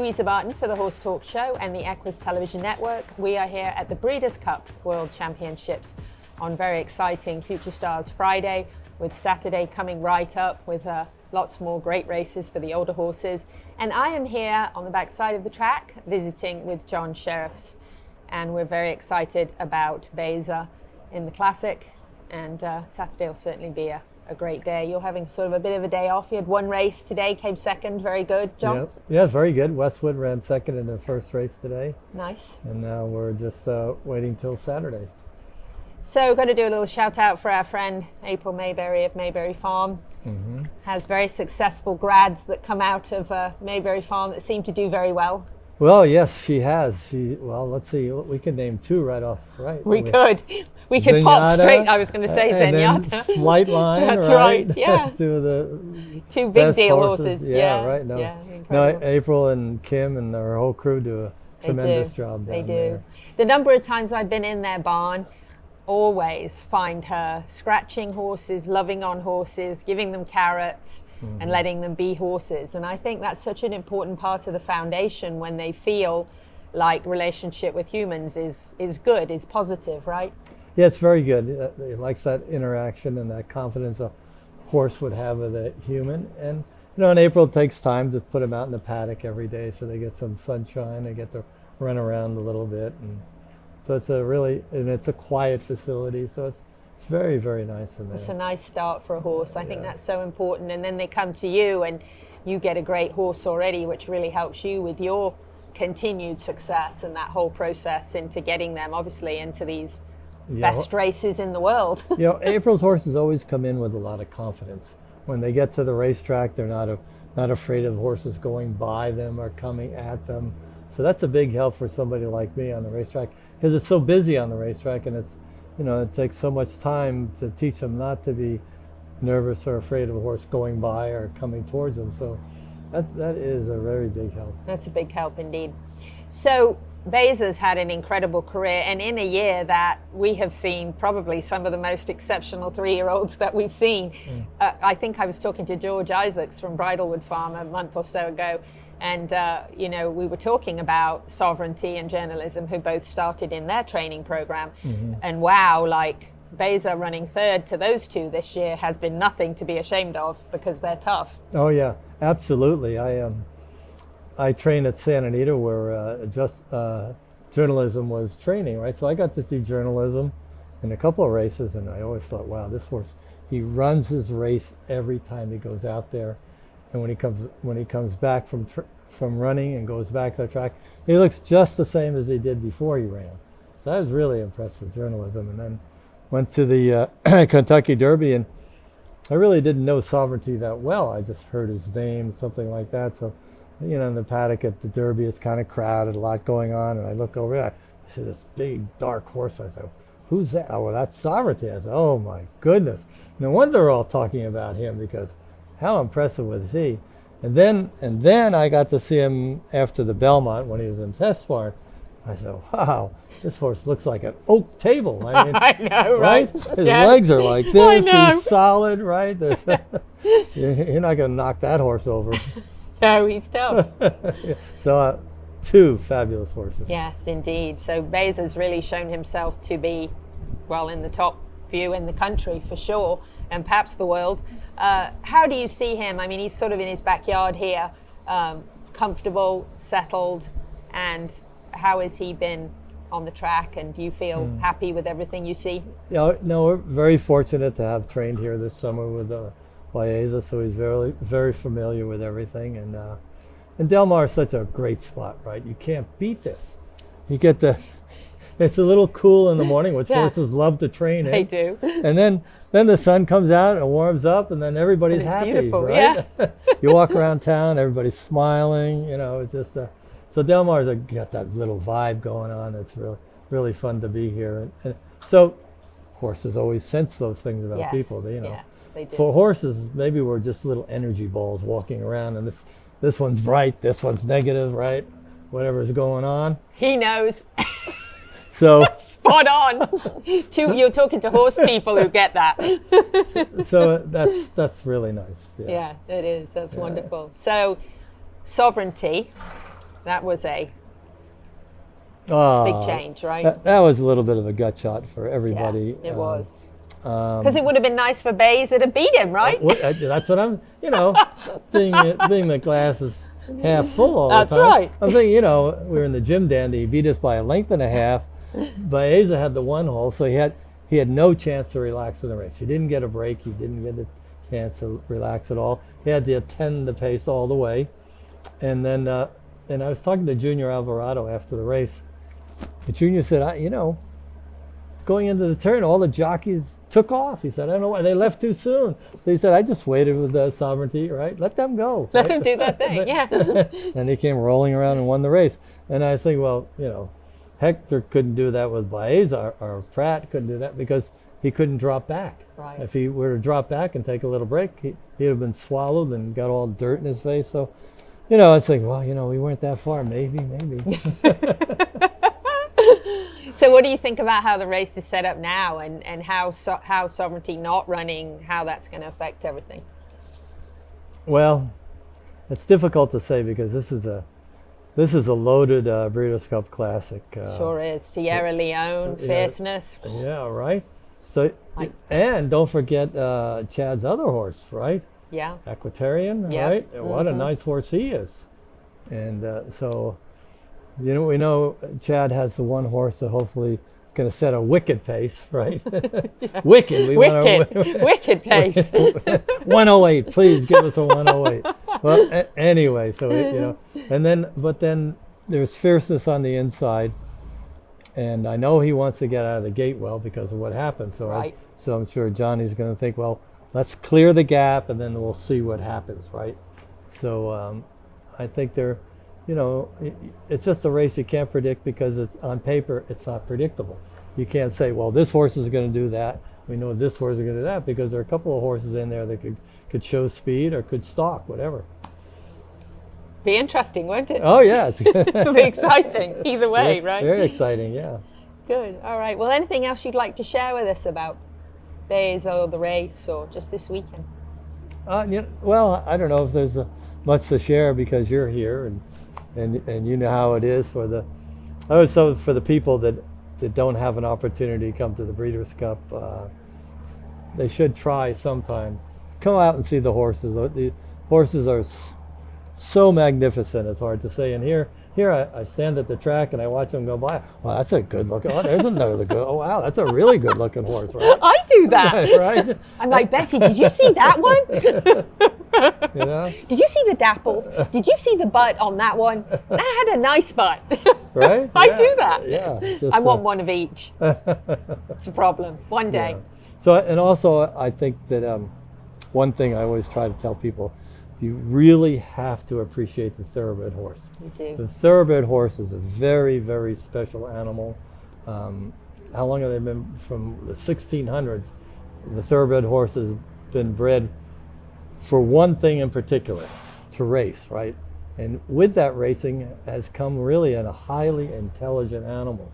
Louisa Barton for the Horse Talk Show and the Equus Television Network. We are here at the Breeders' Cup World Championships on very exciting Future Stars Friday, with Saturday coming right up with lots more great races for the older horses. And I am here on the backside of the track visiting with John Shirreffs, and we're very excited about Baeza in the Classic, and Saturday will certainly be a great day. You're having sort of a bit of a day off. You had one race today, came second. Very good, John. Yeah, very good. Westwood ran second in their first race today. Nice. And now we're just waiting till Saturday. So we're going to do a little shout out for our friend April Mayberry of Mayberry Farm. Mm-hmm. Has very successful grads that come out of Mayberry Farm that seem to do very well. Well, yes, she has. Well, let's see. We can name two right off, right? We could pop straight. I was going to say Zenyatta. Flightline. That's right. Yeah. Two big deal horses. Yeah, right. No, April and Kim and their whole crew do a tremendous job down there. The number of times I've been in their barn, always find her scratching horses, loving on horses, giving them carrots, and letting them be horses. And I think that's such an important part of the foundation when they feel like relationship with humans is good, is positive, right? Yeah, it's very good. It likes that interaction and that confidence a horse would have with a human. And in April it takes time to put them out in the paddock every day so they get some sunshine, they get to run around a little bit. And so it's a quiet facility, so it's very, very nice in there. It's a nice start for a horse. I think that's so important. And then they come to you and you get a great horse already, which really helps you with your continued success and that whole process into getting them, obviously, into these best races in the world. April's horses always come in with a lot of confidence. When they get to the racetrack, they're not afraid of horses going by them or coming at them. So that's a big help for somebody like me on the racetrack, because it's so busy on the racetrack, and it takes so much time to teach them not to be nervous or afraid of a horse going by or coming towards them. So that is a very big help. That's a big help indeed. So Baeza's had an incredible career, and in a year that we have seen probably some of the most exceptional 3-year-olds that we've seen. I think I was talking to George Isaacs from Bridlewood Farm a month or so ago, and we were talking about Sovereignty and Journalism, who both started in their training program. And wow, like Baeza running third to those two this year has been nothing to be ashamed of, because they're tough. Oh yeah, absolutely. I trained at Santa Anita, where journalism was training, right? So I got to see journalism in a couple of races, and I always thought, wow, this horse, he runs his race every time he goes out there. And when he comes back from running and goes back to the track, he looks just the same as he did before he ran. So I was really impressed with journalism, and then went to the Kentucky Derby, and I really didn't know Sovereignty that well. I just heard his name, something like that. So, in the paddock at the Derby, it's kind of crowded, a lot going on, and I look over there, I see this big dark horse. I said, who's that? Oh, well, that's Sovereignty. I said, oh my goodness. No wonder they're all talking about him, because how impressive was he? And then I got to see him after the Belmont when he was in test barn. I said, wow, this horse looks like an oak table. I mean, I know, right? His legs are like this. He's solid, right? You're not going to knock that horse over. No, he's tough. So two fabulous horses. Yes, indeed. So Baeza's really shown himself to be, well, in the top few in the country for sure, and perhaps the world. How do you see him? I mean, he's sort of in his backyard here, comfortable, settled, and how has he been on the track, and do you feel happy with everything you see? No, we're very fortunate to have trained here this summer with Baeza, so he's very, very familiar with everything, and Del Mar is such a great spot, right? You can't beat this. You get it's a little cool in the morning, which horses love to train in. They do. And then the sun comes out and warms up, and then everybody's happy, beautiful, right? Yeah. You walk around town, everybody's smiling, it's just so Del Mar's got that little vibe going on. It's really, really fun to be here. And so horses always sense those things about people. Yes, they do. For horses, maybe we're just little energy balls walking around, and this one's bright, this one's negative, right? Whatever's going on. He knows. So spot on. You're talking to horse people who get that. So that's really nice. Yeah, it is. That's wonderful. So Sovereignty, That was a Oh, big change, right? That was a little bit of a gut shot for everybody. Yeah, it was. Because it would have been nice for Baeza to beat him, right? That's what I'm, being the glass is half full all That's the time. right. I'm thinking, we were in the gym dandy. He beat us by a length and a half. Baeza had the one hole, so he had no chance to relax in the race. He didn't get a break. He didn't get a chance to relax at all. He had to attend the pace all the way. And then, and I was talking to Junior Alvarado after the race. And Junior said, going into the turn, all the jockeys took off. He said, I don't know why they left too soon. So he said, I just waited with the sovereignty, right? Let them go. Let them do that thing, yeah. And he came rolling around and won the race. And I was thinking, well, Hector couldn't do that with Baeza, or Pratt couldn't do that because he couldn't drop back. Right. If he were to drop back and take a little break, he'd have been swallowed and got all dirt in his face. So, I was thinking, well, we weren't that far. Maybe. So what do you think about how the race is set up now, and how sovereignty not running, how that's going to affect everything? Well, it's difficult to say because this is a loaded Breeders' Cup Classic. Sure is. Sierra Leone, fierceness. Yeah, right. So, and don't forget Chad's other horse, right? Yeah. Equestrian, right? Mm-hmm. What a nice horse he is. And so, we know Chad has the one horse that hopefully going to set a wicked pace, right? Yeah. Wicked pace. 108, please give us a 108. Well, anyway, so but then there's fierceness on the inside, and I know he wants to get out of the gate well because of what happened. So, right. So I'm sure Johnny's going to think, well, let's clear the gap, and then we'll see what happens, right? So I think they're. It's just a race you can't predict because it's on paper, it's not predictable. You can't say, well, this horse is going to do that. We know this horse is going to do that because there are a couple of horses in there that could show speed or could stalk, whatever. Be interesting, won't it? Oh, yeah. It'll be exciting either way, right? Very exciting, yeah. Good. All right. Well, anything else you'd like to share with us about Baeza or the race or just this weekend? Well, I don't know if there's much to share because you're here and you know how it is for the people that don't have an opportunity to come to the Breeders' Cup. They should try sometime. Come out and see the horses. The horses are so magnificent. It's hard to say. And here I stand at the track and I watch them go by. Well, that's a good looking. Oh, there's another good. Oh, wow, that's a really good looking horse, right? I do that. Right? I'm like, Betsy, did you see that one? Did you see the dapples? Did you see the butt on that one? That had a nice butt. Right? I do that. Yeah. I want one of each. It's a problem. One day. Yeah. So, and also, I think that one thing I always try to tell people, you really have to appreciate the thoroughbred horse. You do. The thoroughbred horse is a very, very special animal. How long have they been? From the 1600s, the thoroughbred horse has been bred for one thing in particular, to race, right? And with that racing has come really a highly intelligent animal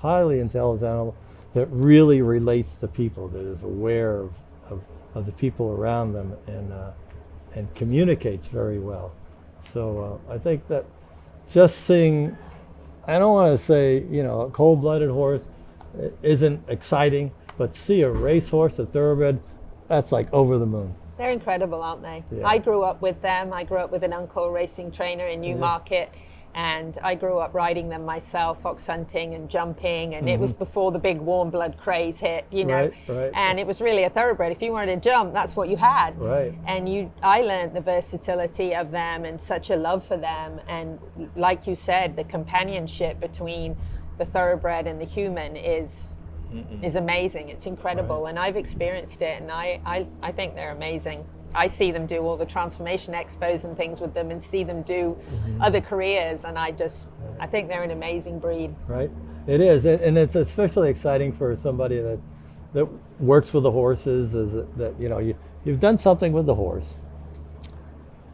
that really relates to people, that is aware of the people around them and communicates very well. So I think that just seeing, I don't want to say, a cold-blooded horse isn't exciting, but see a racehorse, a thoroughbred, that's like over the moon. They're incredible, aren't they? Yeah. I grew up with them. I grew up with an uncle, a racing trainer in Newmarket, and I grew up riding them myself, fox hunting and jumping, and it was before the big warm blood craze hit, Right. And it was really a thoroughbred. If you wanted to jump, that's what you had. Right. And I learned the versatility of them and such a love for them, and like you said, the companionship between the thoroughbred and the human is amazing. It's incredible, and I've experienced it, and I think they're amazing. I see them do all the transformation expos and things with them, and see them do other careers, and I think they're an amazing breed. Right, it is, and it's especially exciting for somebody that works with the horses. Is that you've done something with the horse,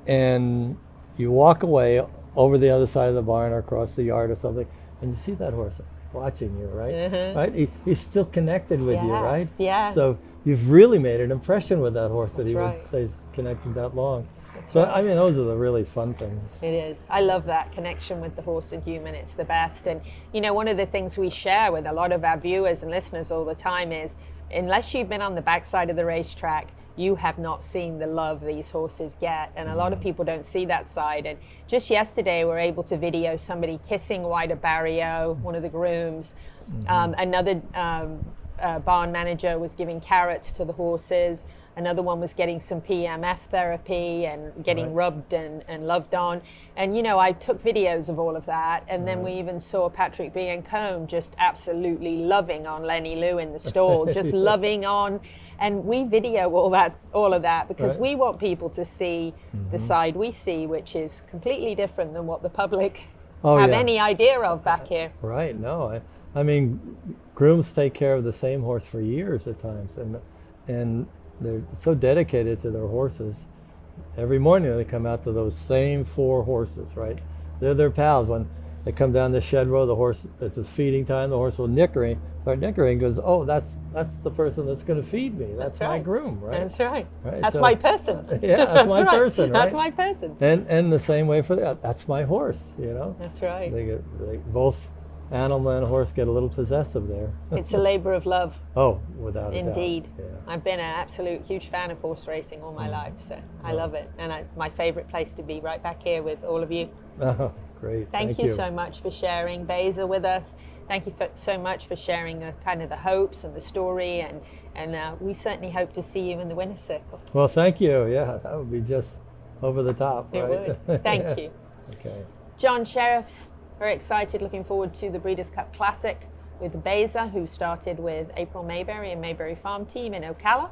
and you walk away over the other side of the barn or across the yard or something, and you see that horse watching you, right? Right? He's still connected with you, right? Yeah. So you've really made an impression with that horse that That's he right. stays connected that long. So right. I mean, those are the really fun things. It is. I love that connection with the horse and human. It's the best. And, you know, one of the things we share with a lot of our viewers and listeners all the time is, unless you've been on the backside of the racetrack, you have not seen the love these horses get. And a lot of people don't see that side. And just yesterday, we were able to video somebody kissing Wida Barrio, one of the grooms. Another barn manager was giving carrots to the horses. Another one was getting some PMF therapy and getting rubbed and loved on. And, you know, I took videos of all of that. And then we even saw Patrick Biancone just absolutely loving on Lenny Lou in the stall, just loving on. And we video all of that because we want people to see the side we see, which is completely different than what the public have any idea of back here. Right, no. I mean, grooms take care of the same horse for years at times. And they're so dedicated to their horses. Every morning they come out to those same 4 horses, right? They're their pals. When they come down the shed row, the horse, it's his feeding time, the horse will start nickering, goes, oh, that's the person that's going to feed me. That's my groom, right? That's right. That's my person. Yeah, that's my person, right? That's my person. And the same way for that's my horse, you know? That's right. They both animal and horse get a little possessive there. It's a labor of love. Oh, without a doubt. Indeed. Yeah. I've been an absolute huge fan of horse racing all my life, so I love it. And it's my favorite place to be, right back here with all of you. Oh, great. Thank you so much for sharing Baeza with us. Thank you so much for sharing the kind of the hopes and the story, and we certainly hope to see you in the winner's circle. Well, thank you. Yeah, that would be just over the top, It right? would. Thank you. Okay. John Shirreffs, very excited, looking forward to the Breeders' Cup Classic with Baeza, who started with April Mayberry and Mayberry Farm Team in Ocala.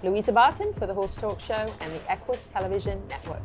Louisa Barton for the Horse Talk Show and the Equus Television Network.